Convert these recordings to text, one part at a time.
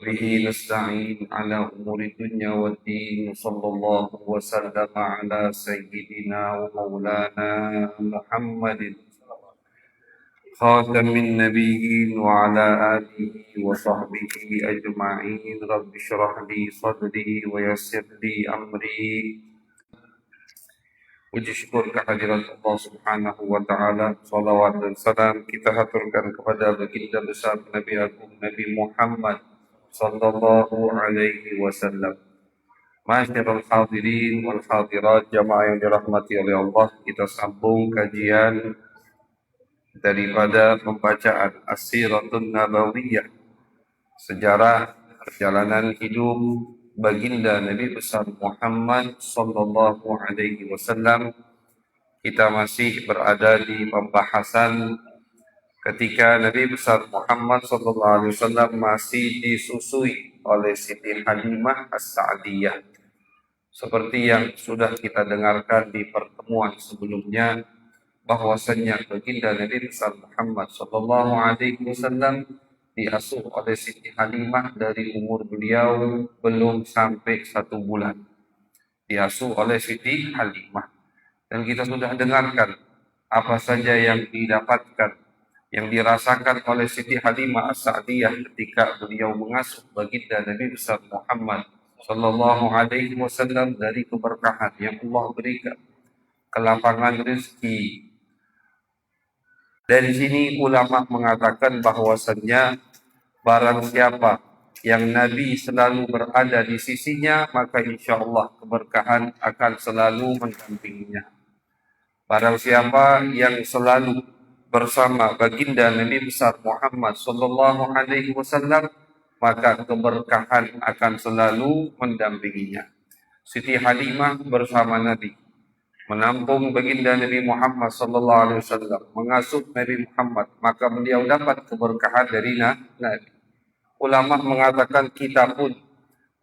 به نستعين على أمور الدنيا والدين صلى الله وسلم على سيدنا ومولانا محمد خاتم النبيين وعلى آله وصحبه أجمعين رب اشرح لي صدري ويسر لي أمري. Puji syukur kehadirat Allah Subhanahu wa Ta'ala. Salawat dan salam kita haturkan kepada baginda besar Nabi Agung Nabi Muhammad sallallahu alaihi wasallam. Ma'asyiral hadirin wal hadirat, jamaah yang dirahmati oleh Allah, kita sambung kajian daripada pembacaan As-Siratun Nabawiyah, sejarah perjalanan hidup baginda Nabi besar Muhammad sallallahu alaihi wasallam. Kita masih berada di pembahasan ketika Nabi besar Muhammad sallallahu alaihi wasallam masih disusui oleh Siti Halimah As-Sa'diyah. Seperti yang sudah kita dengarkan di pertemuan sebelumnya, bahwasannya baginda Nabi besar Muhammad sallallahu alaihi wasallam diasuh oleh Siti Halimah dari umur beliau belum sampai 1 bulan. Diasuh oleh Siti Halimah. Dan kita sudah dengarkan apa saja yang didapatkan, yang dirasakan oleh Siti Halimah As-Sa'diyah ketika beliau mengasuh baginda Nabi besar Muhammad sallallahu alaihi wasallam dari keberkahan yang Allah berikan, kelapangan rezeki. Dari sini ulama mengatakan bahwasannya barang siapa yang Nabi selalu berada di sisinya, maka insya Allah keberkahan akan selalu mendampinginya. Barang siapa yang selalu bersama baginda Nabi besar Muhammad sallallahu alaihi wasallam, maka keberkahan akan selalu mendampinginya. Siti Halimah bersama Nabi menampung baginda Nabi Muhammad sallallahu alaihi wasallam, mengasuh Nabi Muhammad, maka beliau dapat keberkahan dari Nabi. Ulama mengatakan kita pun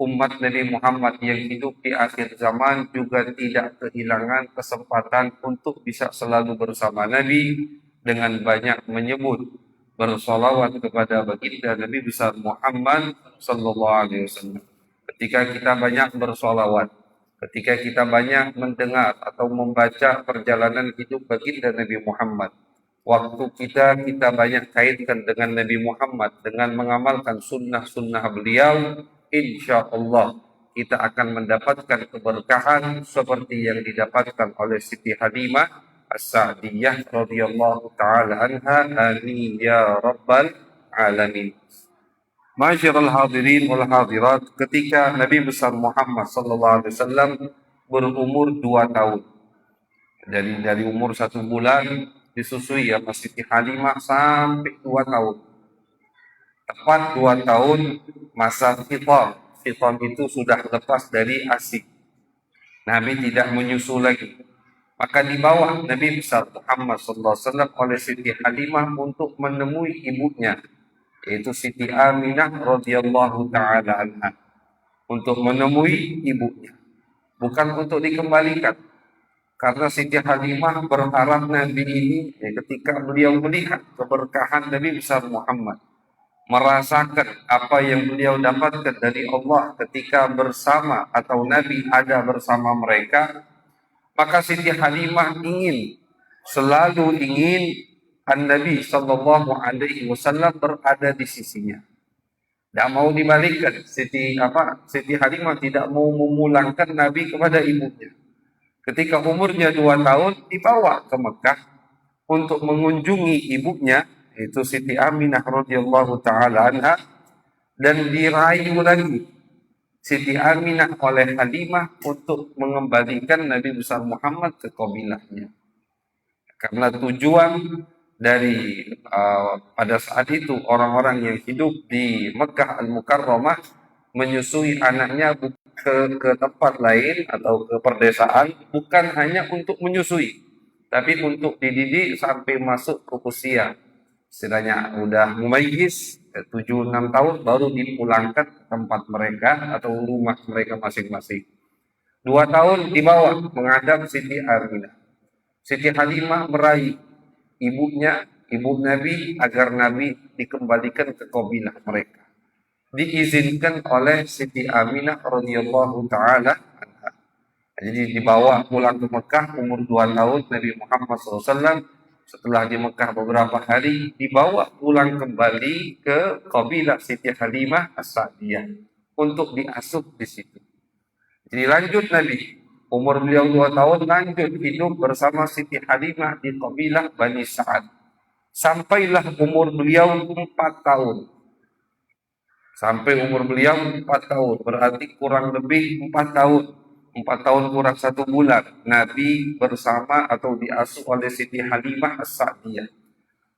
umat Nabi Muhammad yang hidup di akhir zaman juga tidak kehilangan kesempatan untuk bisa selalu bersama Nabi dengan banyak menyebut bersolawat kepada baginda Nabi besar Muhammad sallallahu alaihi wasallam. Ketika kita banyak bersolawat, ketika kita banyak mendengar atau membaca perjalanan hidup baginda Nabi Muhammad, waktu kita banyak kaitkan dengan Nabi Muhammad, dengan mengamalkan sunnah-sunnah beliau, insya Allah kita akan mendapatkan keberkahan seperti yang didapatkan oleh Siti Halimah As-Sa'diyah radhiyallahu ta'ala anha. Amin ya rabbal alamin. Ma'asyiral hadirin wal hadirat, ketika Nabi besar Muhammad sallallahu alaihi wasallam berumur 2 tahun, dari umur 1 bulan disusui sama Siti Halimah sampai 2 tahun. Tepat 2 tahun masa fitam. Fitam itu sudah lepas dari ASI. Nabi tidak menyusu lagi. Maka dibawa Nabi besar Muhammad sallallahu alaihi wasallam oleh Siti Halimah untuk menemui ibunya, yaitu Siti Aminah radhiyallahu taala anha, untuk menemui ibunya, bukan untuk dikembalikan. Karena Siti Halimah berharap Nabi ini ketika beliau melihat keberkahan Nabi besar Muhammad, merasakan apa yang beliau dapatkan dari Allah ketika bersama atau Nabi ada bersama mereka, maka Siti Halimah selalu ingin An-Nabi sallallahu alaihi wasallam berada di sisinya. Tidak mau dibalikkan. Siti Halimah tidak mau memulangkan Nabi kepada ibunya. Ketika umurnya 2 tahun dibawa ke Mekah untuk mengunjungi ibunya, itu Siti Aminah radhiyallahu taala anha, dan dirayu lagi Siti Aminah oleh Halimah untuk mengembalikan Nabi besar Muhammad ke qabilahnya. Karena tujuan dari pada saat itu orang-orang yang hidup di Mekah Al-Mukarramah menyusui anaknya ke tempat lain atau ke perdesaan, bukan hanya untuk menyusui, tapi untuk dididik sampai masuk ke usia, istilahnya udah mumayyiz, 7-6 tahun, baru dipulangkan ke tempat mereka atau rumah mereka masing-masing. 2 tahun dibawa menghadap Siti Aminah. Siti Halimah meraih ibu Nabi agar Nabi dikembalikan ke qabilah mereka. diizinkan oleh Siti Aminah radhiyallahu taala anha. Jadi dibawa pulang ke Mekah umur 2 tahun Nabi Muhammad SAW. Setelah di Mekah beberapa hari, dibawa pulang kembali ke kabilah Siti Halimah As-Sa'diyah untuk diasuh di situ. Jadi lanjut Nabi, umur beliau 2 tahun lanjut hidup bersama Siti Halimah di kabilah Bani Sa'ad. Sampailah umur beliau 4 tahun. Sampai umur beliau 4 tahun, berarti kurang lebih 4 tahun. 4 tahun kurang 1 bulan, Nabi bersama atau diasuh oleh Siti Halimah As-Sa'diyah.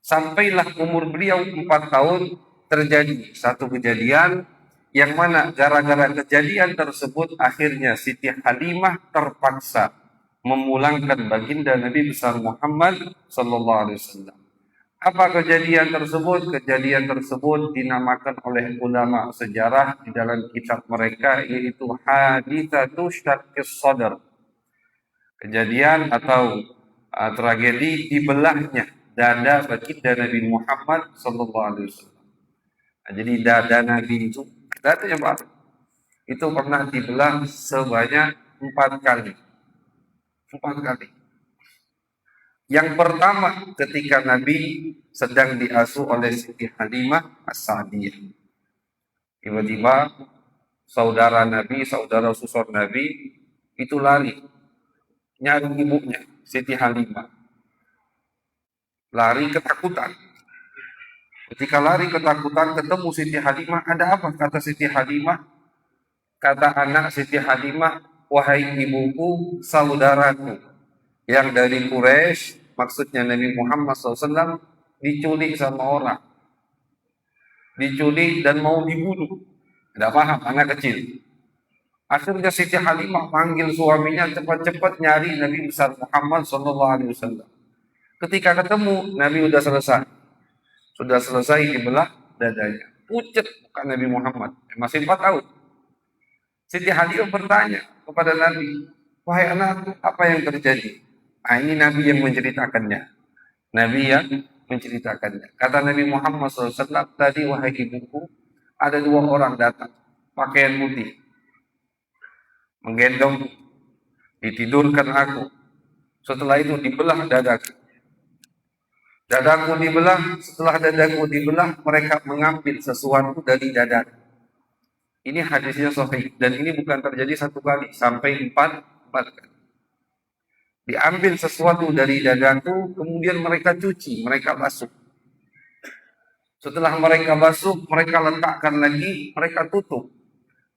Sampailah umur beliau 4 tahun, terjadi satu kejadian yang mana gara-gara kejadian tersebut akhirnya Siti Halimah terpaksa memulangkan baginda Nabi besar Muhammad sallallahu alaihi wasallam. Apa kejadian tersebut? Kejadian tersebut dinamakan oleh ulama sejarah di dalam kitab mereka yaitu haditsatu syaqqis sadr. Kejadian atau tragedi dibelahnya dada baginda Nabi Muhammad sallallahu alaihi wasallam. Jadi dada Nabi itu dadanya Pak itu pernah dibelah sebanyak 4 kali. 4 kali. Yang pertama ketika Nabi sedang diasuh oleh Siti Halimah As-Sa'diyah. Tiba-tiba saudara Nabi, saudara susur Nabi itu lari nyari ibunya, Siti Halimah. Lari ketakutan. Ketika lari ketakutan ketemu Siti Halimah, ada apa? Kata Siti Halimah, kata anak Siti Halimah, wahai ibuku, saudaraku yang dari Quraisy, maksudnya Nabi Muhammad SAW, diculik sama orang. Diculik dan mau dibunuh. Tidak paham, anak kecil. Akhirnya Siti Halimah panggil suaminya cepat-cepat nyari Nabi besar Muhammad SAW. Ketika ketemu, Nabi sudah selesai. Sudah selesai dibelah dadanya. Pucat bukan Nabi Muhammad. Masih 4 tahun. Siti Halimah bertanya kepada Nabi, wahai anakku, apa yang terjadi? Nah, ini Nabi yang menceritakannya. Nabi yang menceritakannya. Kata Nabi Muhammad SAW, tadi wahai ibuku, ada 2 orang datang, pakaian putih, menggendong, ditidurkan aku. Setelah itu dibelah dadaku. Dadaku dibelah, setelah dadaku dibelah, mereka mengambil sesuatu dari dadaku. Ini hadisnya sahih, dan ini bukan terjadi 1 kali, sampai 4 kali. Diambil sesuatu dari dadaku, kemudian mereka cuci, mereka basuh. Setelah mereka basuh, mereka letakkan lagi, mereka tutup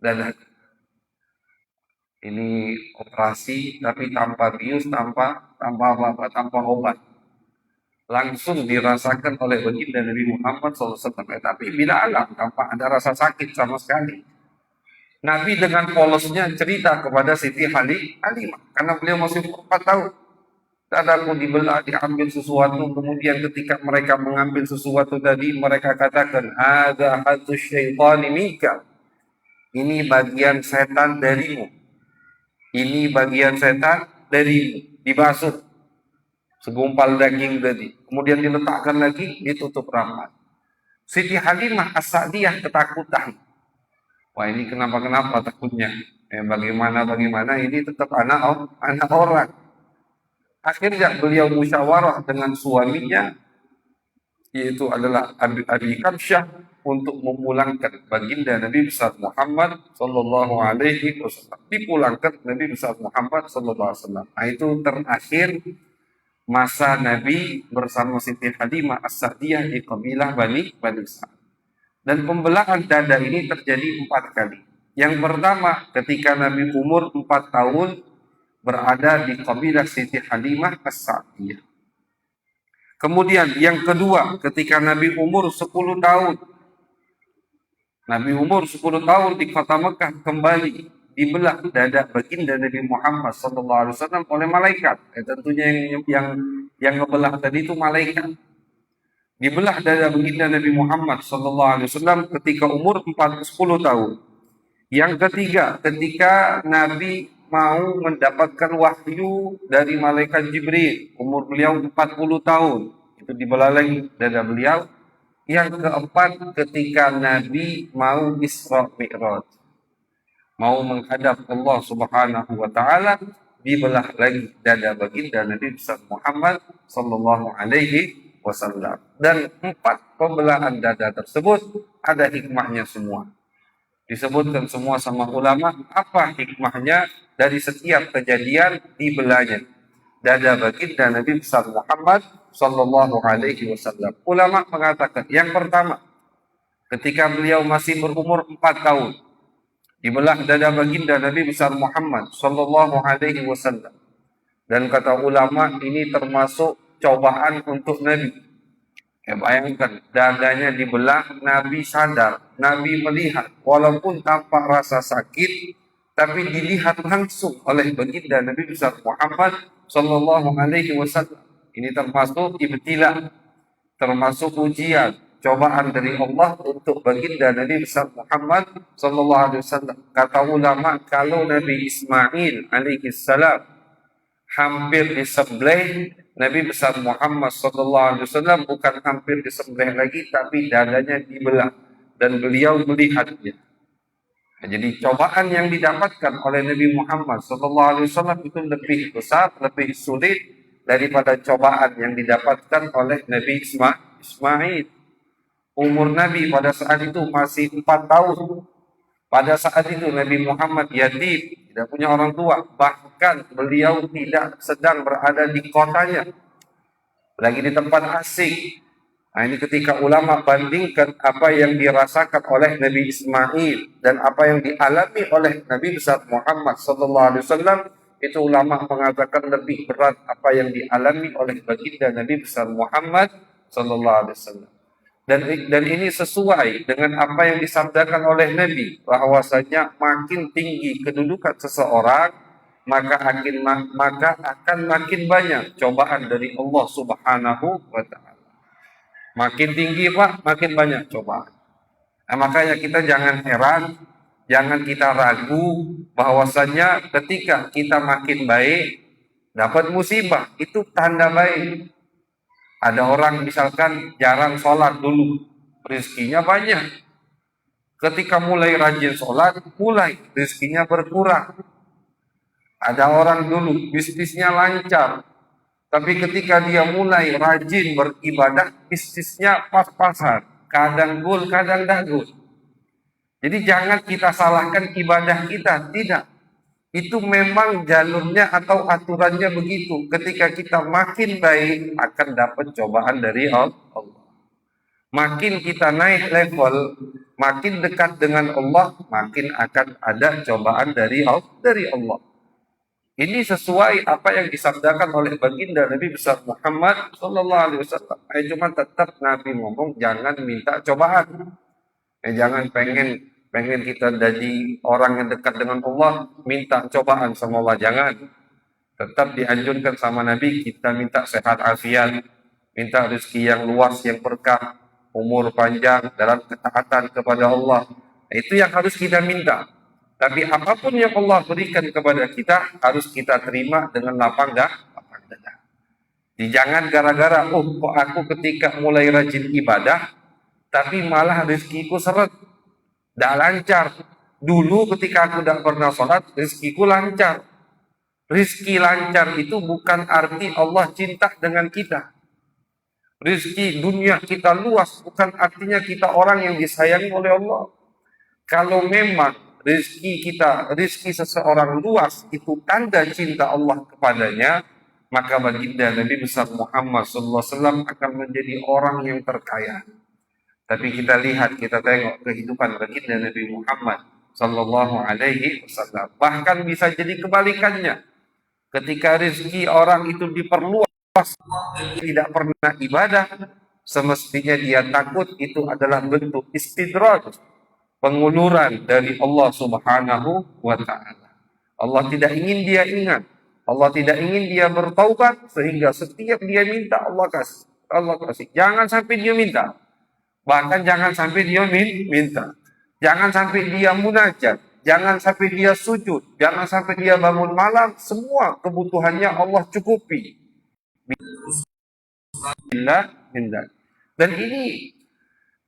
dadaku. Ini operasi, tapi tanpa bius, tanpa obat. Langsung dirasakan oleh baginda Nabi Muhammad SAW. Tapi bila alam, tanpa ada rasa sakit sama sekali. Nabi dengan polosnya cerita kepada Siti Halimah, karena beliau masih 4 tahun. Dadaku dibelah, diambil sesuatu, kemudian ketika mereka mengambil sesuatu tadi, mereka katakan, hadza hadzus syaitani minka. Ini bagian setan darimu. Ini bagian setan darimu. Dibasuh segumpal daging tadi. Kemudian diletakkan lagi, ditutup rapat. Siti Halimah As-Sa'diyah ketakutan. Wah, ini kenapa takutnya? Bagaimana ini tetap anak orang. Akhirnya beliau musyawarah dengan suaminya, yaitu adalah Abi Kabsyah, untuk memulangkan baginda Nabi besar Muhammad sallallahu alaihi wasallam. Dipulangkan Nabi besar Muhammad sallallahu alaihi wasallam. Nah, itu terakhir masa Nabi bersama Siti Halimah As-Sa'diyah di kabilah Bani Sa'ad. Dan pembelahan dada ini terjadi 4 kali. Yang pertama ketika Nabi umur 4 tahun berada di kabilah Siti Halimah As-Sa'diyah. Kemudian yang kedua ketika Nabi umur 10 tahun. Nabi umur 10 tahun di kota Mekah kembali dibelah dada baginda Nabi Muhammad SAW oleh malaikat. Tentunya yang ngebelah tadi itu malaikat. Dibelah dada baginda Nabi Muhammad SAW ketika umur 10 tahun. Yang ketiga, ketika Nabi mau mendapatkan wahyu dari malaikat Jibril, umur beliau 40 tahun. Itu dibelah lagi dada beliau. Yang keempat, ketika Nabi mau Isra Mi'raj, mau menghadap Allah Subhanahu wa taala, dibelah lagi dada baginda Nabi besar Muhammad sallallahu alaihi wasallam. Dan empat pembelahan dada tersebut ada hikmahnya semua. Disebutkan semua sama ulama apa hikmahnya dari setiap kejadian dibelahnya dada baginda Nabi besar Muhammad sallallahu alaihi wasallam. Ulama mengatakan yang pertama, ketika beliau masih berumur 4 tahun, dibelah dada baginda Nabi besar Muhammad sallallahu alaihi wasallam. Dan kata ulama ini termasuk cobaan untuk Nabi. Ya, bayangkan dadanya dibelah, Nabi sadar, Nabi melihat, walaupun tanpa rasa sakit, tapi dilihat langsung oleh baginda Nabi besar Muhammad sallallahu alaihi wasallam. Ini termasuk ibtilah, termasuk ujian, cobaan dari Allah untuk baginda Nabi besar Muhammad sallallahu alaihi wasallam. Kata ulama, kalau Nabi Ismail alaihi salam hampir disembelih, Nabi besar Muhammad sallallahu alaihi wasallam bukan hampir disembelih lagi, tapi dadanya dibelah dan beliau melihatnya. Nah, jadi cobaan yang didapatkan oleh Nabi Muhammad sallallahu alaihi wasallam itu lebih besar, lebih sulit daripada cobaan yang didapatkan oleh Nabi Ismail. Umur Nabi pada saat itu masih 4 tahun. Pada saat itu Nabi Muhammad yatim, tidak punya orang tua. Bahkan beliau tidak sedang berada di kotanya, lagi di tempat asing. Nah, ini ketika ulama bandingkan apa yang dirasakan oleh Nabi Ismail dan apa yang dialami oleh Nabi besar Muhammad SAW, itu ulama mengatakan lebih berat apa yang dialami oleh baginda Nabi besar Muhammad SAW. Dan ini sesuai dengan apa yang disabdakan oleh Nabi, bahwasanya makin tinggi kedudukan seseorang, maka akan makin banyak cobaan dari Allah Subhanahu wa taala. Makin tinggi Pak, makin banyak cobaan. Nah, makanya kita jangan heran, jangan kita ragu bahwasanya ketika kita makin baik, dapat musibah, itu tanda baik. Ada orang misalkan jarang sholat dulu, rezekinya banyak. Ketika mulai rajin sholat, mulai rezekinya berkurang. Ada orang dulu bisnisnya lancar, tapi ketika dia mulai rajin beribadah, bisnisnya pas-pasan. Kadang gol, kadang dagus. Jadi jangan kita salahkan ibadah kita, tidak. Itu memang jalurnya atau aturannya begitu. Ketika kita makin baik, akan dapat cobaan dari Allah. Makin kita naik level, makin dekat dengan Allah, makin akan ada cobaan dari Allah. Ini sesuai apa yang disabdakan oleh baginda Nabi besar Muhammad sallallahu alaihi wasallam. Cuma tetap Nabi ngomong jangan minta cobaan. Jangan pengen kita jadi orang yang dekat dengan Allah, minta cobaan sama Allah, jangan. Tetap dianjurkan sama Nabi kita minta sehat afiat, minta rezeki yang luas, yang berkah, umur panjang dalam ketaatan kepada Allah. Itu yang harus kita minta. Tapi apapun yang Allah berikan kepada kita harus kita terima dengan lapang dada. Jangan gara-gara kok aku ketika mulai rajin ibadah tapi malah rezekiku seret, tidak lancar. Dulu ketika aku tidak pernah sholat, rezekiku lancar. Rezeki lancar itu bukan arti Allah cinta dengan kita. Rezeki dunia kita luas bukan artinya kita orang yang disayangi oleh Allah. Kalau memang rezeki seseorang luas itu tanda cinta Allah kepadanya, maka baginda Nabi besar Muhammad SAW akan menjadi orang yang terkaya. Tapi kita lihat, kita tengok kehidupan baginda Nabi Muhammad sallallahu alaihi wasallam. Bahkan bisa jadi kebalikannya. Ketika rezeki orang itu diperluas, tidak pernah ibadah, semestinya dia takut itu adalah bentuk istidraj, penguluran dari Allah Subhanahu wa taala. Allah tidak ingin dia ingat, Allah tidak ingin dia bertaubat, sehingga setiap dia minta Allah kasih. Allah kasih. Jangan sampai dia minta. Bahkan jangan sampai dia minta. Jangan sampai dia munajat. Jangan sampai dia sujud. Jangan sampai dia bangun malam. Semua kebutuhannya Allah cukupi. Dan ini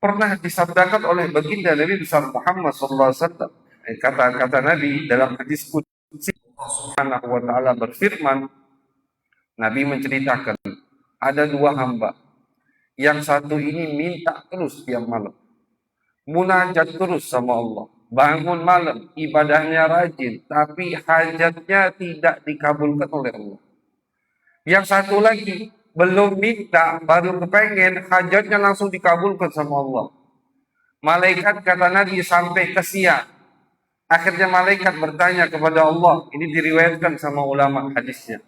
pernah disabdakan oleh baginda Nabi besar Muhammad SAW. Kata-kata Nabi dalam hadis qudsi, Subhanahu wa ta'ala berfirman, Nabi menceritakan, ada dua hamba. Yang satu ini minta terus tiap malam, munajat terus sama Allah, bangun malam, ibadahnya rajin, tapi hajatnya tidak dikabulkan oleh Allah. Yang satu lagi belum minta, baru kepengen, hajatnya langsung dikabulkan sama Allah. Malaikat kata Nabi sampai kesian. Akhirnya malaikat bertanya kepada Allah, ini diriwayatkan sama ulama hadisnya.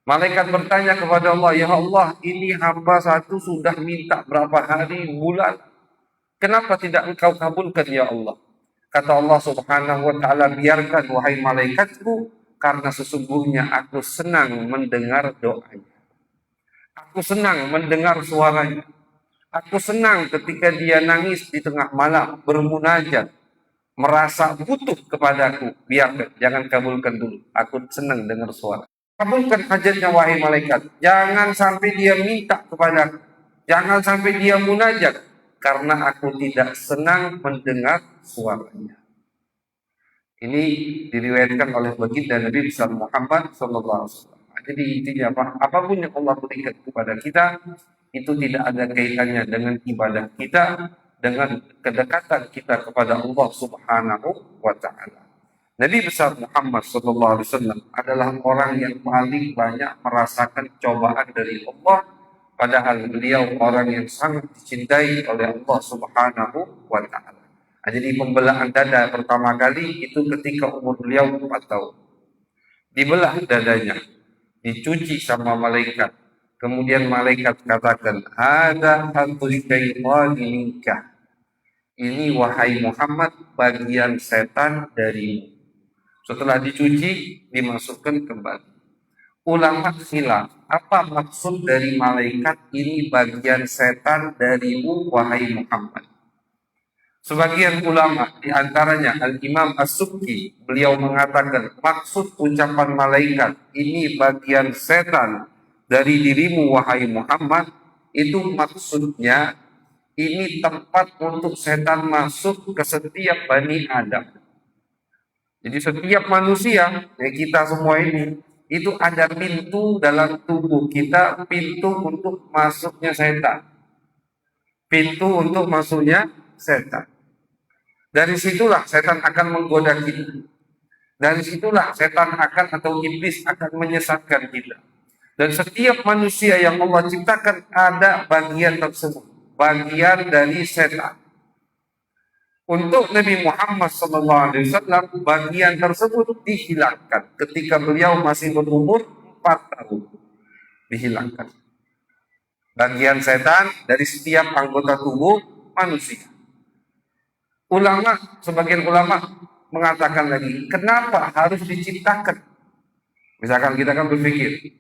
Malaikat bertanya kepada Allah, ya Allah, ini hamba satu sudah minta berapa hari, bulan. Kenapa tidak engkau kabulkan ya Allah? Kata Allah Subhanahu wa ta'ala, biarkan wahai malaikatku, karena sesungguhnya aku senang mendengar doanya. Aku senang mendengar suaranya. Aku senang ketika dia nangis di tengah malam, bermunajat, merasa butuh kepadaku. Biarkan, jangan kabulkan dulu. Aku senang dengar suara. Kabulkan hajatnya wahai malaikat. Jangan sampai dia minta kepadaku. Jangan sampai dia munajat. Karena aku tidak senang mendengar suaranya. Ini diriwayatkan oleh baginda Nabi besar Muhammad SAW. Jadi intinya apa? Apapun yang Allah berikan kepada kita, itu tidak ada kaitannya dengan ibadah kita, dengan kedekatan kita kepada Allah Subhanahu wa Ta'ala. Nabi besar Muhammad SAW adalah orang yang paling banyak merasakan cobaan dari Allah, padahal beliau orang yang sangat dicintai oleh Allah Subhanahu wa Ta'ala. Jadi pembelaan dada pertama kali itu ketika umur beliau 4 tahun. Dibelah dadanya, dicuci sama malaikat. Kemudian malaikat katakan, "Hada hatu syaitani minka." Ini wahai Muhammad bagian setan darimu. Setelah dicuci, dimasukkan kembali. Ulama khilaf, apa maksud dari malaikat ini bagian setan darimu wahai Muhammad? Sebagian ulama, diantaranya Al-Imam As-Subki, beliau mengatakan maksud ucapan malaikat ini bagian setan dari dirimu wahai Muhammad, itu maksudnya ini tempat untuk setan masuk ke setiap Bani Adam. Jadi setiap manusia, ya kita semua ini, itu ada pintu dalam tubuh kita, pintu untuk masuknya setan. Pintu untuk masuknya setan. Dari situlah setan akan menggoda kita. Dari situlah setan akan atau iblis akan menyesatkan kita. Dan setiap manusia yang Allah ciptakan ada bagian tersebut, bagian dari setan. Untuk Nabi Muhammad SAW, bagian tersebut dihilangkan ketika beliau masih berumur 4 tahun. Dihilangkan. Bagian setan dari setiap anggota tubuh manusia. Sebagian ulama mengatakan lagi, kenapa harus diciptakan? Misalkan kita kan berpikir,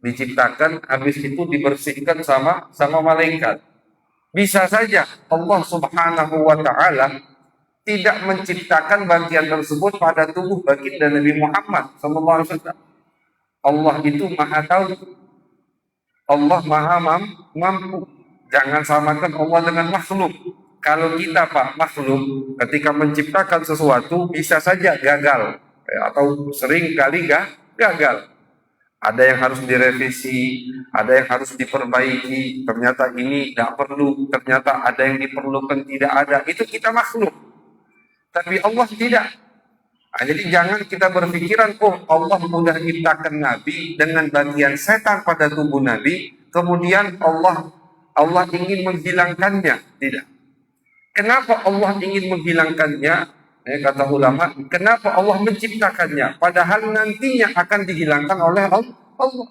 diciptakan, habis itu dibersihkan sama malaikat. Bisa saja Allah Subhanahu wa Ta'ala tidak menciptakan bagian tersebut pada tubuh baginda Nabi Muhammad SAW. Allah itu maha tahu. Allah maha mampu. Jangan samakan Allah dengan makhluk. Kalau kita Pak makhluk, ketika menciptakan sesuatu bisa saja gagal, atau sering kali gagal. Ada yang harus direvisi, ada yang harus diperbaiki, ternyata ini tidak perlu, ternyata ada yang diperlukan tidak ada, itu kita makhluk. Tapi Allah tidak. Nah, jadi jangan kita berpikiran, oh Allah mudah ciptakan Nabi dengan bagian setan pada tubuh Nabi, kemudian Allah ingin menghilangkannya. Tidak. Kenapa Allah ingin menghilangkannya? Kata ulama, kenapa Allah menciptakannya? Padahal nantinya akan dihilangkan oleh Allah.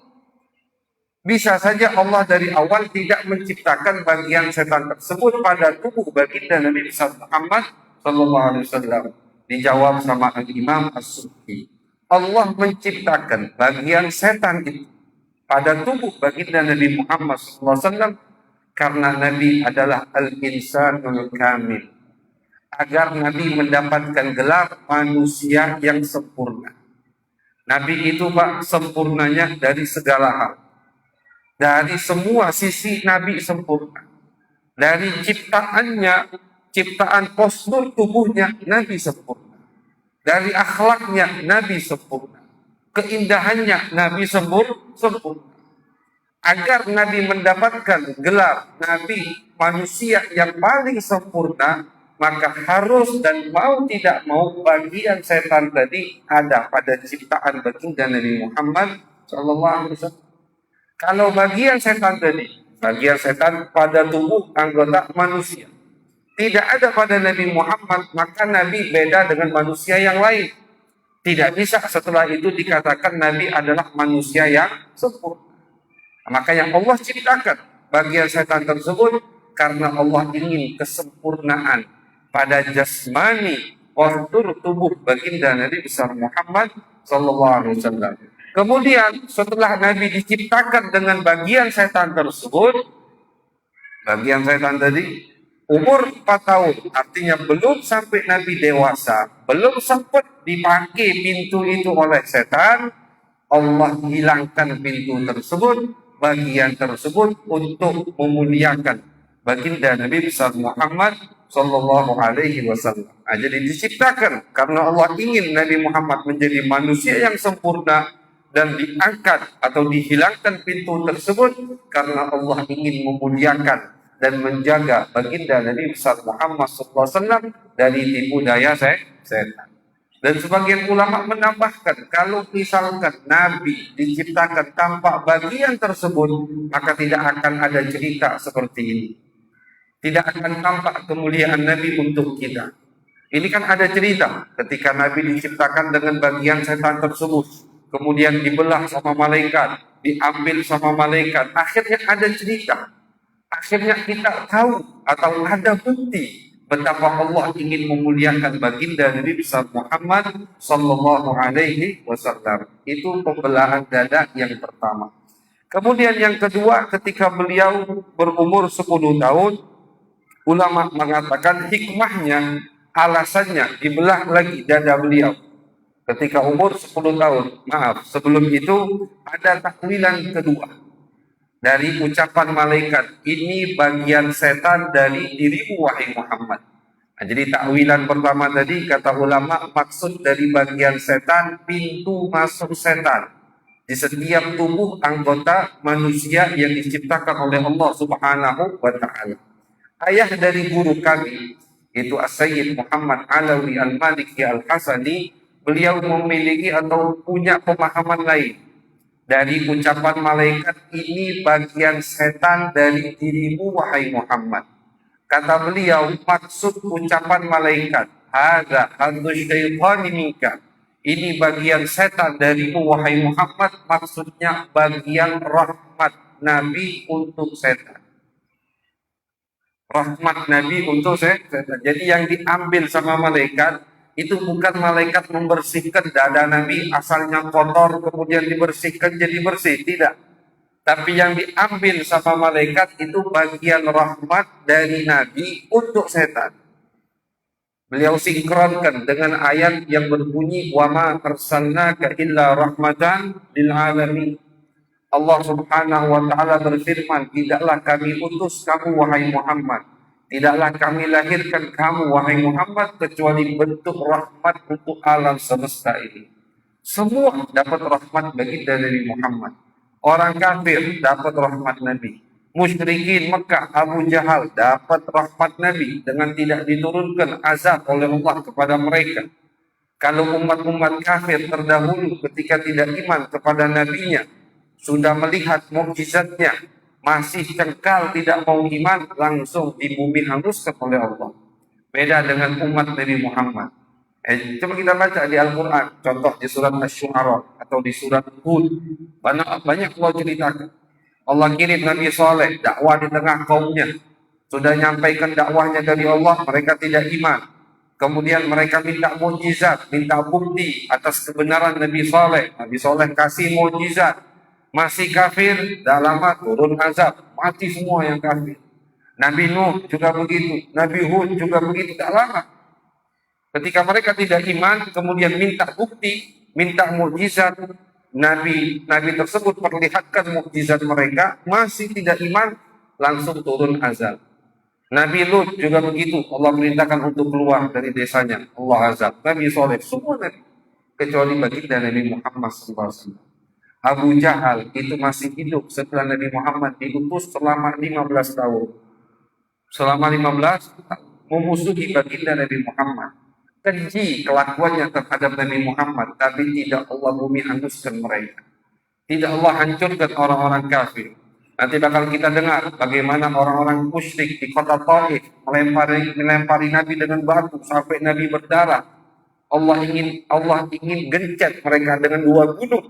Bisa saja Allah dari awal tidak menciptakan bagian setan tersebut pada tubuh baginda Nabi Muhammad SAW. Dijawab sama Al-Imam As-Subki. Allah menciptakan bagian setan itu pada tubuh baginda Nabi Muhammad SAW karena Nabi adalah Al-Insanul Kamil. Agar Nabi mendapatkan gelar manusia yang sempurna. Nabi itu Pak sempurnanya dari segala hal. Dari semua sisi Nabi sempurna. Dari ciptaannya, ciptaan postur tubuhnya, Nabi sempurna. Dari akhlaknya, Nabi sempurna. Keindahannya, Nabi sempurna. Agar Nabi mendapatkan gelar Nabi manusia yang paling sempurna, maka harus dan mau tidak mau bagian setan tadi ada pada ciptaan baginda Nabi Muhammad SAW. Kalau bagian setan tadi, bagian setan pada tubuh anggota manusia, tidak ada pada Nabi Muhammad, maka Nabi beda dengan manusia yang lain. Tidak bisa setelah itu dikatakan Nabi adalah manusia yang sempurna. Maka yang Allah ciptakan bagian setan tersebut karena Allah ingin kesempurnaan pada jasmani postur tubuh baginda Nabi besar Muhammad sallallahu alaihi wasallam. Kemudian setelah Nabi diciptakan dengan bagian setan tersebut, bagian setan tadi umur 4 tahun, artinya belum sampai Nabi dewasa, belum sempat dipakai pintu itu oleh setan, Allah hilangkan pintu tersebut, bagian tersebut untuk memuliakan baginda Nabi besar Muhammad sallallahu alaihi wasallam. Jadi diciptakan karena Allah ingin Nabi Muhammad menjadi manusia yang sempurna, dan diangkat atau dihilangkan pintu tersebut karena Allah ingin memuliakan dan menjaga baginda Nabi besar Muhammad sallallahu alaihi wasallam dari tipu daya setan. Dan sebagian ulama menambahkan, kalau misalkan Nabi diciptakan tanpa bagian tersebut, maka tidak akan ada cerita seperti ini. Tidak akan tampak kemuliaan Nabi untuk kita. Ini kan ada cerita ketika Nabi diciptakan dengan bagian setan tersebut, kemudian dibelah sama malaikat, diambil sama malaikat. Akhirnya ada cerita. Akhirnya kita tahu atau ada bukti betapa Allah ingin memuliakan baginda Nabi besar Muhammad sallallahu alaihi wasallam. Itu pembelahan dada yang pertama. Kemudian yang kedua, ketika beliau berumur 10 tahun, ulama mengatakan hikmahnya, alasannya dibelah lagi dada beliau. Ketika umur 10 tahun, sebelum itu ada takwilan kedua dari ucapan malaikat, ini bagian setan dari dirimu wahai Muhammad. Jadi takwilan pertama tadi kata ulama, maksud dari bagian setan pintu masuk setan di setiap tubuh anggota manusia yang diciptakan oleh Allah Subhanahu wa taala. Ayah dari guru kami itu As-Sayyid Muhammad Alawi Al-Maliki Al-Hasani, beliau memiliki atau punya pemahaman lain dari ucapan malaikat, ini bagian setan dari dirimu wahai Muhammad. Kata beliau, maksud ucapan malaikat, hadza hadzu syaitani minka, ini bagian setan darimu wahai Muhammad, maksudnya bagian rahmat Nabi untuk setan. Rahmat Nabi untuk setan. Jadi yang diambil sama malaikat itu bukan malaikat membersihkan dada Nabi asalnya kotor kemudian dibersihkan jadi bersih, tidak. Tapi yang diambil sama malaikat itu bagian rahmat dari Nabi untuk setan. Beliau sinkronkan dengan ayat yang berbunyi wa ma arsalnaka illa rahmatan lil alamin. Allah Subhanahu wa taala berfirman, tidaklah kami utus kamu wahai Muhammad, tidaklah kami lahirkan kamu wahai Muhammad kecuali bentuk rahmat untuk alam semesta ini. Semua dapat rahmat baginda dari Muhammad. Orang kafir dapat rahmat Nabi. Musyrikin Mekah, Abu Jahal dapat rahmat Nabi dengan tidak diturunkan azab oleh Allah kepada mereka. Kalau umat-umat kafir terdahulu ketika tidak iman kepada nabinya, sudah melihat mukjizatnya, masih cengkal tidak mau iman, langsung di bumi hanguskan oleh Allah. Beda dengan umat Nabi Muhammad. Coba kita baca di Al-Quran, contoh di surat Asy-Syu'ara atau di surat Hud, banyak Allah ceritakan. Allah kirim Nabi Saleh dakwah di tengah kaumnya, sudah nyampaikan dakwahnya dari Allah, mereka tidak iman. Kemudian mereka minta mukjizat, minta bukti atas kebenaran Nabi Saleh. Nabi Saleh kasih mukjizat, masih kafir, dah lama turun azab, mati semua yang kafir. Nabi Nuh juga begitu, Nabi Hud juga begitu, dah lama. Ketika mereka tidak iman, kemudian minta bukti, minta mukjizat, Nabi tersebut perlihatkan mukjizat mereka, masih tidak iman, langsung turun azab. Nabi Lut juga begitu. Allah perintahkan untuk keluar dari desanya. Allah azab. Nabi Soleh, semua Nabi. Kecuali baginda Nabi Muhammad SAW. Abu Jahal itu masih hidup setelah Nabi Muhammad diutus selama 15 tahun. Selama 15 tahun memusuhi baginda Nabi Muhammad. Keji kelakuannya terhadap Nabi Muhammad, tapi tidak Allah bumi hanguskan mereka. Tidak Allah hancurkan orang-orang kafir. Nanti bakal kita dengar bagaimana orang-orang musyrik di kota Taif melempari Nabi dengan batu sampai Nabi berdarah. Allah ingin gencet mereka dengan 2 gunung.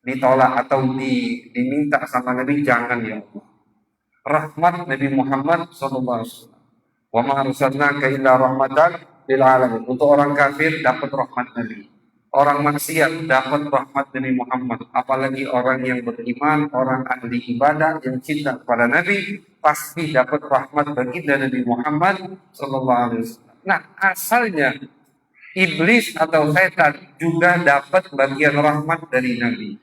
Ditolak atau diminta sama Nabi, jangan ya Allah. Rahmat Nabi Muhammad SAW. Wa ma arsalnaka illa rahmatan lil alamin. Untuk orang kafir dapat rahmat Nabi. Orang maksiat dapat rahmat Nabi Muhammad. Apalagi orang yang beriman, orang ahli ibadah yang cinta kepada Nabi, pasti dapat rahmat baginda Nabi Muhammad SAW. Nah, asalnya iblis atau setan juga dapat bagian rahmat dari Nabi.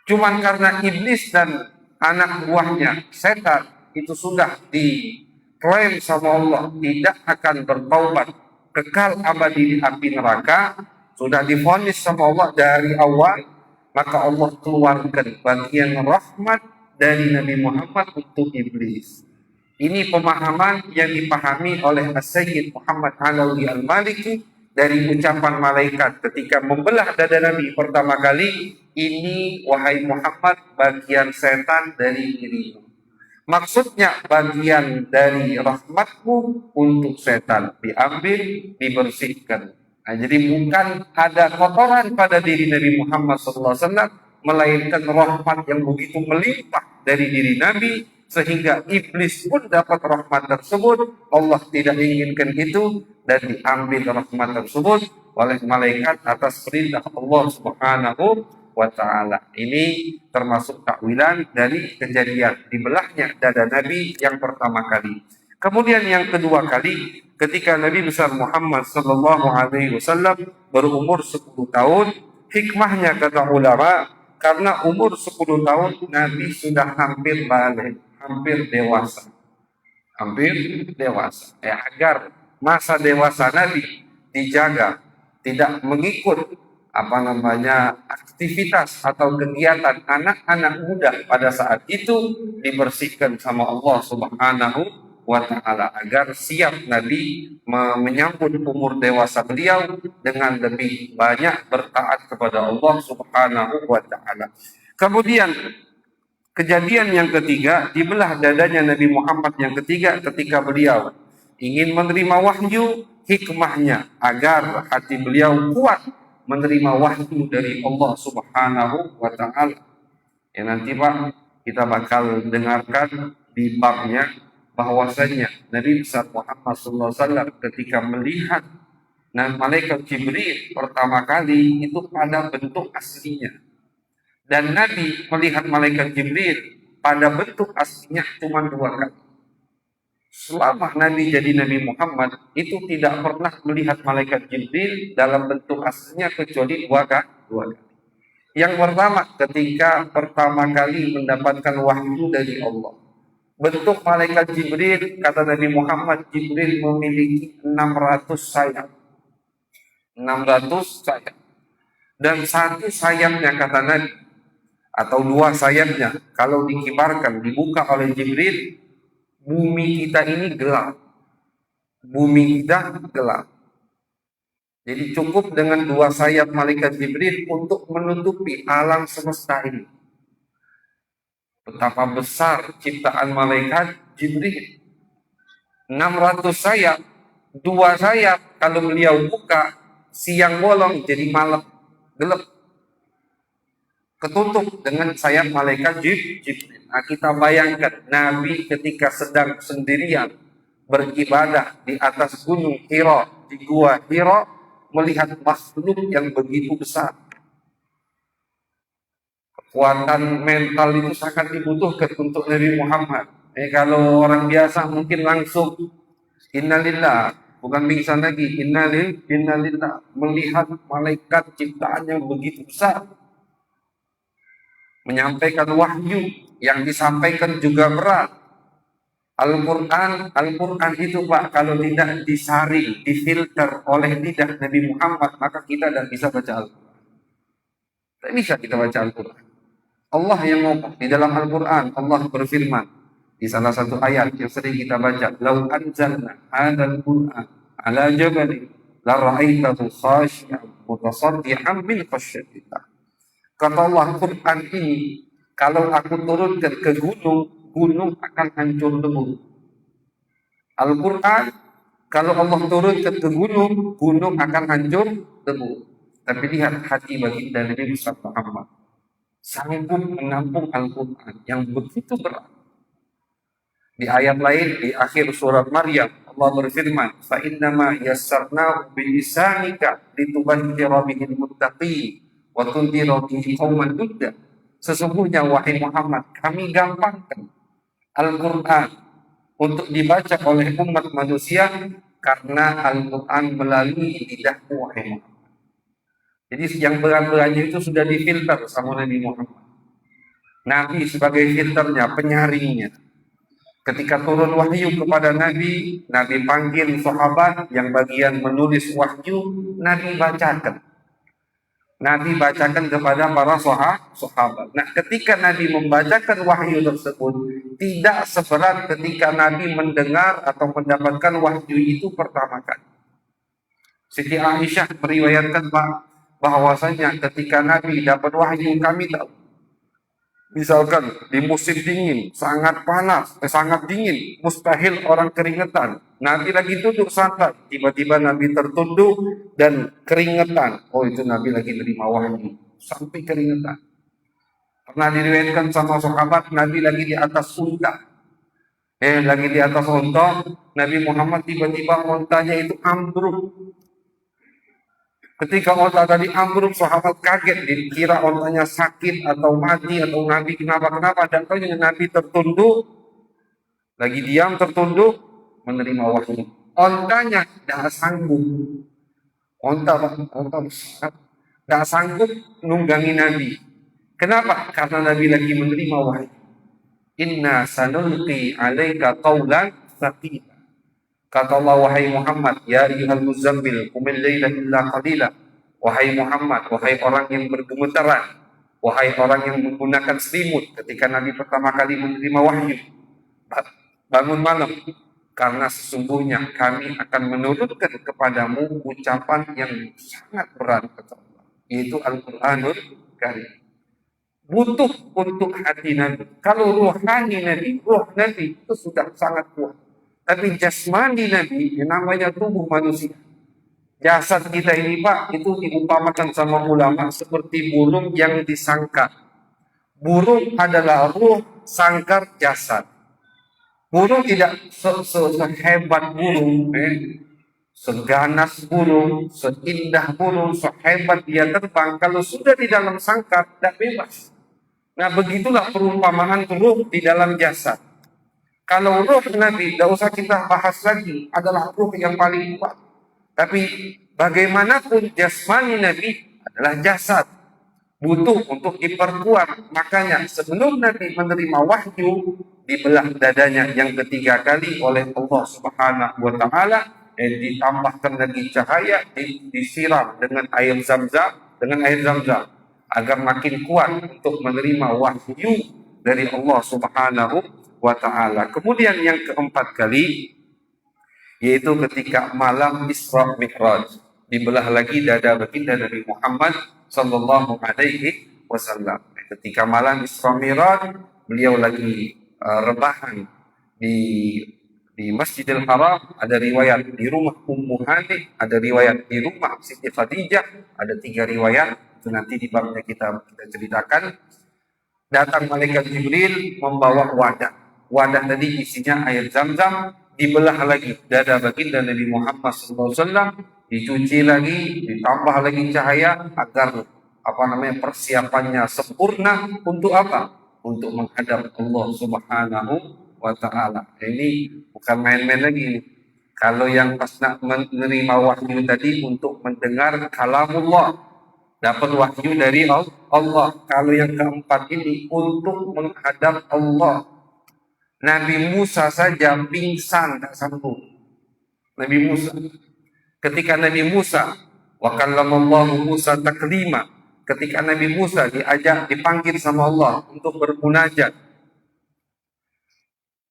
Cuman karena iblis dan anak buahnya setan itu sudah diklaim sama Allah tidak akan bertaubat, kekal abadi di api neraka, sudah divonis sama Allah dari awal, maka Allah keluarkan bagian rahmat dari Nabi Muhammad untuk iblis. Ini pemahaman yang dipahami oleh As-Sayyid Muhammad Alawi Al-Maliki dari ucapan malaikat ketika membelah dada Nabi pertama kali, ini wahai Muhammad bagian setan dari dirimu. Maksudnya bagian dari rahmatmu untuk setan diambil, dibersihkan. Nah, jadi bukan ada kotoran pada diri Nabi Muhammad SAW, melainkan rahmat yang begitu melimpah dari diri Nabi, sehingga iblis pun dapat rahmat tersebut. Allah tidak inginkan itu dan diambil rahmat tersebut oleh malaikat atas perintah Allah Subhanahu wa ta'ala. Ini termasuk takwilan dari kejadian dibelahnya dada Nabi yang pertama kali. Kemudian yang kedua kali, ketika Nabi besar Muhammad sallallahu alaihi wasallam berumur 10 tahun, hikmahnya kata ulama, karena umur 10 tahun Nabi sudah hampir balik, hampir dewasa. Hampir dewasa. Agar masa dewasa Nabi dijaga, tidak mengikut aktivitas atau kegiatan anak-anak muda pada saat itu, dibersihkan sama Allah Subhanahu wa ta'ala agar siap Nabi menyambut umur dewasa beliau dengan lebih banyak bertaat kepada Allah Subhanahu wa ta'ala. Kemudian kejadian yang ketiga, dibelah dadanya Nabi Muhammad yang ketiga ketika beliau ingin menerima wahyu, hikmahnya agar hati beliau kuat menerima wahyu dari Allah Subhanahu wa ta'ala. Ya nanti Pak, kita bakal dengarkan di babnya bahwasanya Nabi besar Muhammad SAW ketika melihat malaikat Jibril pertama kali itu pada bentuk aslinya. Dan Nabi melihat malaikat Jibril pada bentuk aslinya cuma 2 kali. Selama Nabi jadi Nabi Muhammad itu tidak pernah melihat malaikat Jibril dalam bentuk aslinya kecuali 2 kali. Yang pertama ketika pertama kali mendapatkan wahyu dari Allah. Bentuk malaikat Jibril, kata Nabi Muhammad, Jibril memiliki 600 sayap. 600 sayap. Dan 1 sayapnya kata Nabi, atau 2 sayapnya, kalau dikibarkan, dibuka oleh Jibril, bumi kita ini gelap. Bumi kita gelap. Jadi cukup dengan 2 sayap malaikat Jibril untuk menutupi alam semesta ini. Betapa besar ciptaan malaikat Jibril. 600 sayap, 2 sayap kalau beliau buka, siang bolong jadi malam, gelap. Ketutup dengan sayap malaikat Jibril. Nah, kita bayangkan Nabi ketika sedang sendirian beribadah di atas gunung Hira, di gua Hira, melihat makhluk yang begitu besar. Kekuatan mental itu sangat dibutuhkan untuk Nabi Muhammad. Kalau orang biasa mungkin langsung innalillah, bukan pingsan lagi, innalillah, melihat malaikat ciptaan yang begitu besar, menyampaikan wahyu, yang disampaikan juga berat. Al-Quran itu Pak, kalau tidak disaring, difilter oleh lidah Nabi Muhammad, maka kita tidak bisa baca Al-Quran. Tidak bisa kita baca Al-Quran. Allah yang ngomong di dalam Al-Quran, Allah berfirman di salah satu ayat yang sering kita baca, "Lau anzalna hadzal Qur'an ala jabalin la ra'aitahu khashi'an mutasaddian min khasyatillah." Kata Allah, Quran ini kalau aku turunkan ke gunung, gunung akan hancur lebur. Al-Quran kalau Allah turunkan ke gunung, gunung akan hancur lebur. Tapi lihat hati baginda Nabi Muhammad sanggup menampung Al-Quran yang begitu berat. Di ayat lain, di akhir surat Maryam, Allah berfirman, فَإِنَّمَا يَسَّرْنَاهُ بِلِسَانِكَ لِتُبَشِّرَ بِهِ الْمُتَّقِينَ وَتُنذِرَ بِهِ قَوْمًا لُدًّا. Sesungguhnya wahai Muhammad, kami gampangkan Al-Quran untuk dibaca oleh umat manusia karena Al-Quran melalui lidahmu wahai Muhammad. Jadi yang berat-beratnya itu sudah difilter sama Nabi Muhammad. Nabi sebagai filternya, penyaringnya. Ketika turun wahyu kepada Nabi, Nabi panggil sahabat yang bagian menulis wahyu, Nabi bacakan. Nabi bacakan kepada para sahabat. Nah, ketika Nabi membacakan wahyu tersebut, tidak seberat ketika Nabi mendengar atau mendapatkan wahyu itu pertama kali. Siti Aisyah meriwayatkan bahwasanya ketika Nabi dapat wahyu, kami tahu. Misalkan di musim dingin, sangat panas, sangat dingin, mustahil orang keringetan. Nabi lagi duduk santai, tiba-tiba Nabi tertunduk dan keringetan. Oh, itu Nabi lagi terima wahyu, sampai keringetan. Pernah diriwayatkan sama sahabat, Nabi lagi di atas unta. Lagi di atas unta, Nabi Muhammad tiba-tiba untanya itu ambruk. Ketika onta tadi ambruk, sahabat kaget, dikira ontanya sakit atau mati atau Nabi kenapa-kenapa. Dan ternyata Nabi tertunduk, lagi diam tertunduk, menerima wahyu. Ontanya tidak sanggup, onta tidak sanggup nunggangi Nabi. Kenapa? Karena Nabi lagi menerima wahyu. Inna sanulqi alaika qawlan tsaqila. Kata Allah, wahai Muhammad, ya ayyuhal muzammil, qumil laila illa qalila. Wahai Muhammad, wahai orang yang bergemetaran, wahai orang yang menggunakan selimut ketika Nabi pertama kali menerima wahyu, bangun malam, karena sesungguhnya kami akan menurunkan kepadamu ucapan yang sangat berat, kata Allah, yaitu Al-Quranul Karim. Butuh untuk hati Nabi. Kalau rohani Nabi, roh Nabi itu sudah sangat kuat. Tapi jasmani Nabi, yang namanya tubuh manusia, jasad kita ini Pak, itu diumpamakan sama ulama seperti burung yang disangkar. Burung adalah ruh, sangkar jasad. Burung tidak sehebat burung, seganas burung, seindah burung, sehebat dia terbang. Kalau sudah di dalam sangkar, tidak bebas. Nah, begitulah perumpamaan ruh di dalam jasad. Kalau ruh Nabi, tidak usah kita bahas lagi, adalah ruh yang paling kuat. Tapi bagaimanapun jasmani Nabi adalah jasad, butuh untuk diperkuat. Makanya sebelum Nabi menerima wahyu, dibelah dadanya yang ketiga kali oleh Allah Subhanahu wa Ta'ala, ditambahkan lagi cahaya, disiram dengan air Zam-Zam, agar makin kuat untuk menerima wahyu dari Allah Subhanahu wa Ta'ala. Kemudian yang keempat kali, yaitu ketika malam Isra Mi'raj, dibelah lagi dada baginda Nabi Muhammad sallallahu alaihi wasallam. Ketika malam Isra Mi'raj, beliau lagi rebahan di Masjidil Haram. Ada riwayat di rumah Ummu Hani, ada riwayat di rumah Siti Khadijah, ada 3 riwayat. Itu nanti di babnya kita ceritakan. Datang malaikat Jibril membawa wadah. Wadah tadi isinya air Zam-Zam, dibelah lagi dada baginda Nabi Muhammad SAW, dicuci lagi, ditambah lagi cahaya agar persiapannya sempurna untuk apa? Untuk menghadap Allah Subhanahu wa Ta'ala. Ini bukan main-main lagi. Kalau yang pas nak menerima wahyu tadi untuk mendengar kalamullah, dapat wahyu dari Allah. Kalau yang keempat ini untuk menghadap Allah, Nabi Musa saja pingsan, tak sanggup. Nabi Musa. Ketika Nabi Musa, wa kallamallahu Musa taklima. Ketika Nabi Musa dipanggil sama Allah untuk bermunajat.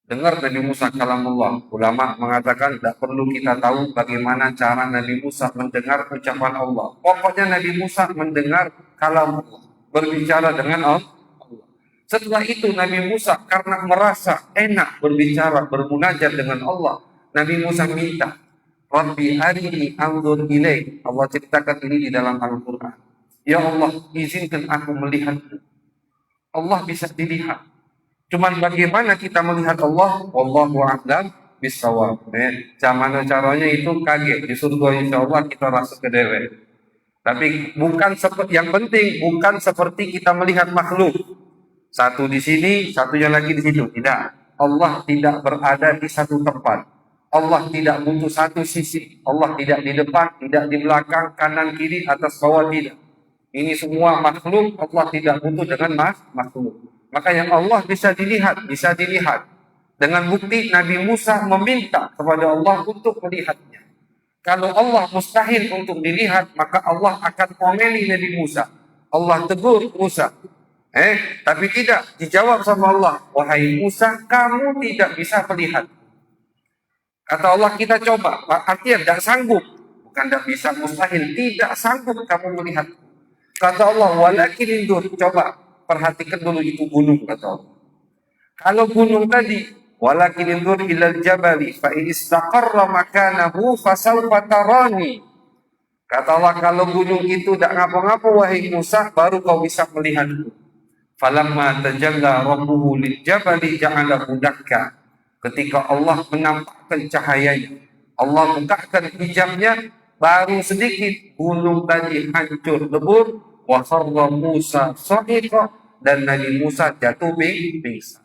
Dengar Nabi Musa kalamullah. Ulama mengatakan tidak perlu kita tahu bagaimana cara Nabi Musa mendengar ucapan Allah. Pokoknya Nabi Musa mendengar kalam Allah, berbicara dengan Allah. Setelah itu Nabi Musa karena merasa enak berbicara, bermunajat dengan Allah, Nabi Musa minta, Rabbi arini anzur ilaik. Allah ceritakan ini di dalam Al-Quran. Ya Allah, izinkan aku melihat. Allah bisa dilihat. Cuman bagaimana kita melihat Allah? Wallahu a'lam bishawab. Gimana caranya itu kaget. Di surga insya Allah kita rasa kedewe. Tapi bukan seperti, yang penting bukan seperti kita melihat makhluk. Satu di sini, satunya lagi di situ. Tidak. Allah tidak berada di satu tempat. Allah tidak butuh satu sisi. Allah tidak di depan, tidak di belakang, kanan, kiri, atas, bawah, tidak. Ini semua makhluk, Allah tidak butuh dengan makhluk. Maka yang Allah bisa dilihat. Dengan bukti Nabi Musa meminta kepada Allah untuk melihatnya. Kalau Allah mustahil untuk dilihat, maka Allah akan komeli Nabi Musa. Allah tegur Musa. Tapi tidak dijawab sama Allah. Wahai Musa, kamu tidak bisa melihat. Kata Allah, kita coba. Artinya tidak sanggup. Bukan tidak bisa, mustahil. Tidak sanggup kamu melihat. Kata Allah, walakin indur. Coba perhatikan dulu itu gunung, kata Allah. Kalau gunung tadi, walakin indur ilal jabali fa in istaqarra makanahu fasawfa tarani. Kata Allah, kalau gunung itu tidak ngapa-ngapa wahai Musa, baru kau bisa melihatku. Falamma tajalla rabbuhu lil jabali ja'alahu dakka. Ketika Allah menampakkan cahayanya, Allah bukakan hijabnya, baru sedikit gunung tadi hancur lebur. Wa kharra Musa sa'iqa, dan Nabi Musa jatuh pingsan.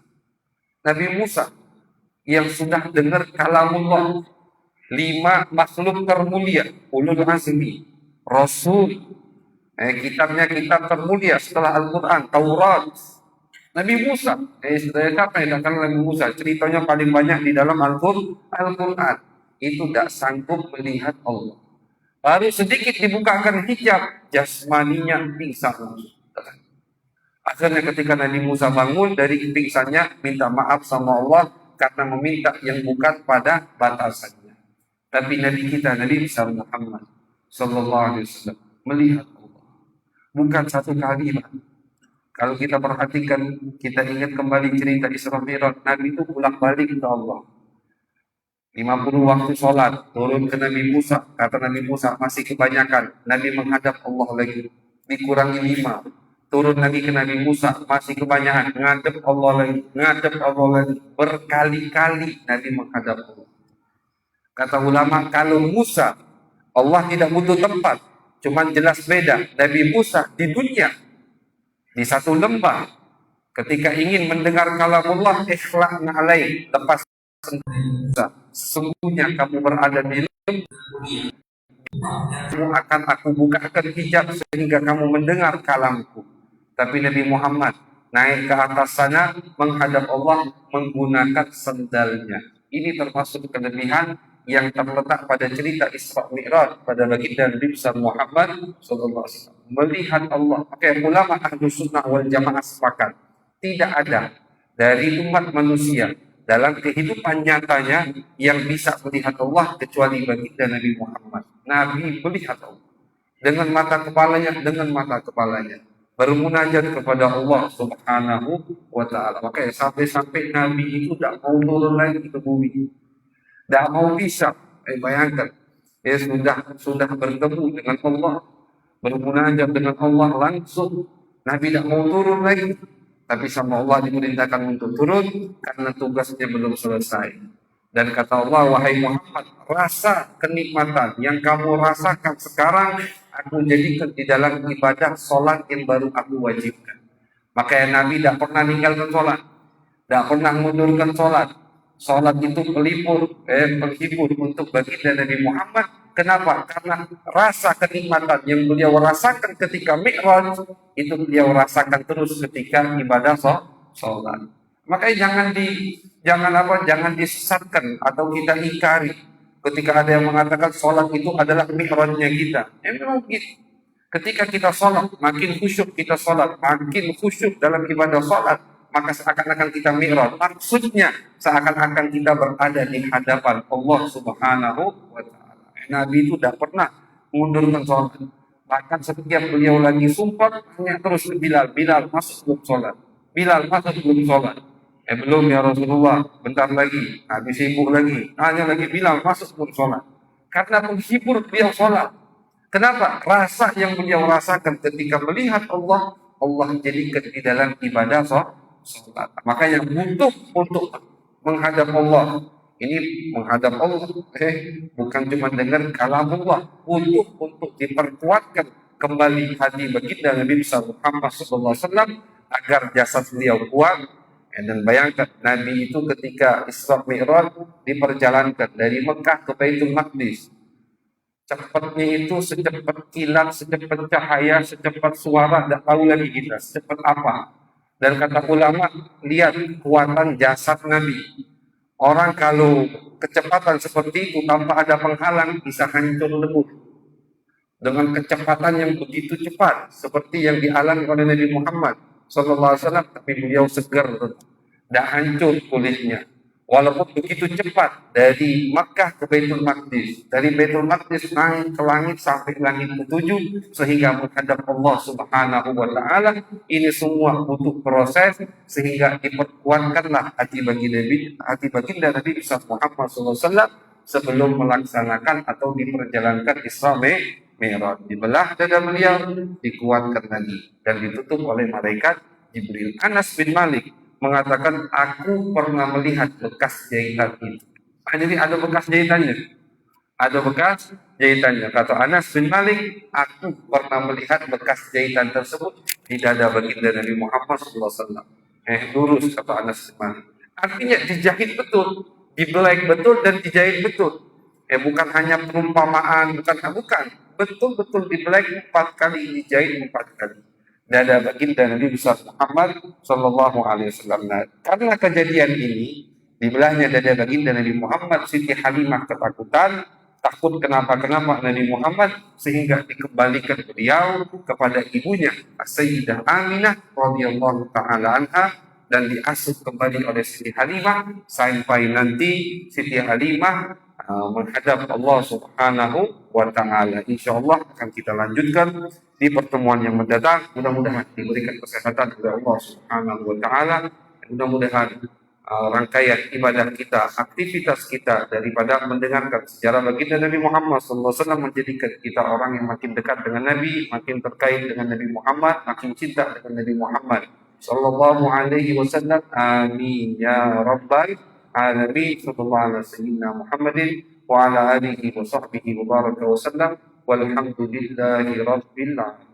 Nabi Musa yang sudah dengar kalamullah, 5 makhluk termulia, ulul azmi, Rasul, kitabnya kitab termulia setelah Al-Quran, Taurat. Nabi Musa, siapa yang datang Nabi Musa? Ceritanya paling banyak di dalam Al-Quran. Itu tidak sanggup melihat Allah. Baru sedikit dibukakan hijab, jasmaninya pingsan. Akhirnya ketika Nabi Musa bangun dari pingsannya, minta maaf sama Allah karena meminta yang bukan pada batasannya. Tapi Nabi kita, Nabi Muhammad Sallallahu Alaihi Wasallam melihat Allah. Bukan satu kali, Pak. Kalau kita perhatikan, kita ingat kembali cerita Isra Mi'raj, Nabi itu pulang balik ke Allah. 50 waktu sholat, turun ke Nabi Musa. Kata Nabi Musa, masih kebanyakan. Nabi menghadap Allah lagi. Dikurangi 5. Turun lagi ke Nabi Musa, masih kebanyakan. Ngadep Allah lagi. Berkali-kali Nabi menghadap Allah. Kata ulama, kalau Musa, Allah tidak butuh tempat. Cuman jelas beda. Nabi Musa di dunia, di satu lembah, ketika ingin mendengar kalamullah, ikhla'na alaih, lepas. Sesungguhnya kamu berada di dunia, kamu akan aku bukakan hijab sehingga kamu mendengar kalamku. Tapi Nabi Muhammad naik ke atas sana menghadap Allah menggunakan sendalnya. Ini termasuk kelebihan yang terletak pada cerita Isra Mi'raj pada baginda Nabi Muhammad SAW. Melihat Allah. Oke, ulama ahlu sunnah wal jamaah sepakat, tidak ada dari umat manusia dalam kehidupan nyatanya yang bisa melihat Allah kecuali baginda Nabi Muhammad. Nabi melihat Allah dengan mata kepalanya, bermunajat kepada Allah Subhanahu wa Ta'ala. Makanya sampai-sampai Nabi itu tidak mau turun lagi ke bumi, tidak mau bisa. Bayangkan, sudah bertemu dengan Allah, bermunajat dengan Allah langsung. Nabi tidak mau turun lagi. Tapi sama Allah diperintahkan untuk turun karena tugasnya belum selesai. Dan kata Allah, wahai Muhammad, rasa kenikmatan yang kamu rasakan sekarang, aku jadikan di dalam ibadah sholat yang baru aku wajibkan. Makanya Nabi tidak pernah meninggalkan sholat, tidak pernah mundurkan sholat. Sholat itu penghibur untuk baginda Nabi Muhammad. Kenapa? Karena rasa kenikmatan yang beliau rasakan ketika Mi'raj itu beliau rasakan terus ketika ibadah sholat. Makanya jangan disesatkan atau kita ingkari ketika ada yang mengatakan sholat itu adalah mi'rajnya kita. Memang gitu. Ketika kita sholat, makin khusyuk kita sholat, makin khusyuk dalam ibadah sholat, maka seakan-akan kita mi'raj. Maksudnya seakan-akan kita berada di hadapan Allah Subhanahu wa Ta'ala. Nabi itu tidak pernah mengundurkan sholat. Bahkan setiap beliau lagi sumpah, hanya terus Bilal, Bilal masuk belum sholat. Bilal masuk belum sholat. Belum ya Rasulullah, bentar lagi, habis sibuk lagi, hanya lagi Bilal masuk belum sholat. Karena menghibur beliau sholat. Kenapa? Rasa yang beliau rasakan ketika melihat Allah, Allah jadikan di dalam ibadah sholat. Makanya butuh untuk menghadap Allah. Ini menghadap Allah, bukan cuma dengar kalam Allah, butuh untuk diperkuatkan kembali hati baginda Nabi besar Muhammad SAW agar jasad beliau kuat. Dan bayangkan Nabi itu ketika Isra Mi'raj diperjalankan dari Mekah ke Baitul Maqdis. Cepatnya itu secepat kilat, secepat cahaya, secepat suara, tidak tahu lagi kita secepat apa. Dan kata ulama, lihat kekuatan jasad Nabi. Orang kalau kecepatan seperti itu tanpa ada penghalang bisa hancur lebur. Dengan kecepatan yang begitu cepat, seperti yang dialami oleh Nabi Muhammad SAW, tapi beliau segar, tidak hancur kulitnya. Walaupun begitu cepat dari Makkah ke Baitul Maqdis, dari Baitul Maqdis naik ke langit sampai langit ketujuh sehingga menghadap Allah Subhanahu wa Ta'ala, ini semua butuh proses sehingga diperkuatkanlah hati baginda Nabi Muhammad SAW sebelum melaksanakan atau diperjalankan Isra Mi'raj. Dibelah dada beliau, dikuatkan lagi dan ditutup oleh malaikat Jibril. Anas bin Malik mengatakan, aku pernah melihat bekas jahitan itu. Jadi ada bekas jahitannya. Ada bekas jahitannya. Kata Anas bin Malik, aku pernah melihat bekas jahitan tersebut di dada baginda Nabi Muhammad SAW. Lurus kata Anas bin Malik. Artinya dijahit betul, dibelek betul dan dijahit betul. Bukan hanya perumpamaan, bukan. Betul-betul dibelek 4 kali, dijahit 4 kali. Dada baginda Nabi besar Muhammad Sallallahu Alaihi Wasallam. Nah, karena kejadian ini, dibelahnya dada baginda Nabi Muhammad, Siti Halimah ketakutan, takut kenapa-kenapa Nabi Muhammad, sehingga dikembalikan beliau kepada ibunya Sayyidah Aminah radhiyallahu taala anha dan diasuh kembali oleh Siti Halimah sampai nanti Siti Halimah menghadap Allah Subhanahu wa Ta'ala. InsyaAllah akan kita lanjutkan di pertemuan yang mendatang. Mudah-mudahan diberikan kesehatan oleh Allah Subhanahu wa Ta'ala. Mudah-mudahan rangkaian ibadah kita, aktivitas kita daripada mendengarkan sejarah baginda Nabi Muhammad SAW menjadikan kita orang yang makin dekat dengan Nabi, makin terkait dengan Nabi Muhammad, makin cinta dengan Nabi Muhammad Sallallahu Alaihi Wasallam. Amin ya Rabbal Alamin. Sallallahu alaihi sayyidina Muhammadin wa ala alihi wa sahbihi wa baraka wa sallam. Walhamdulillahi Rabbil Alamin.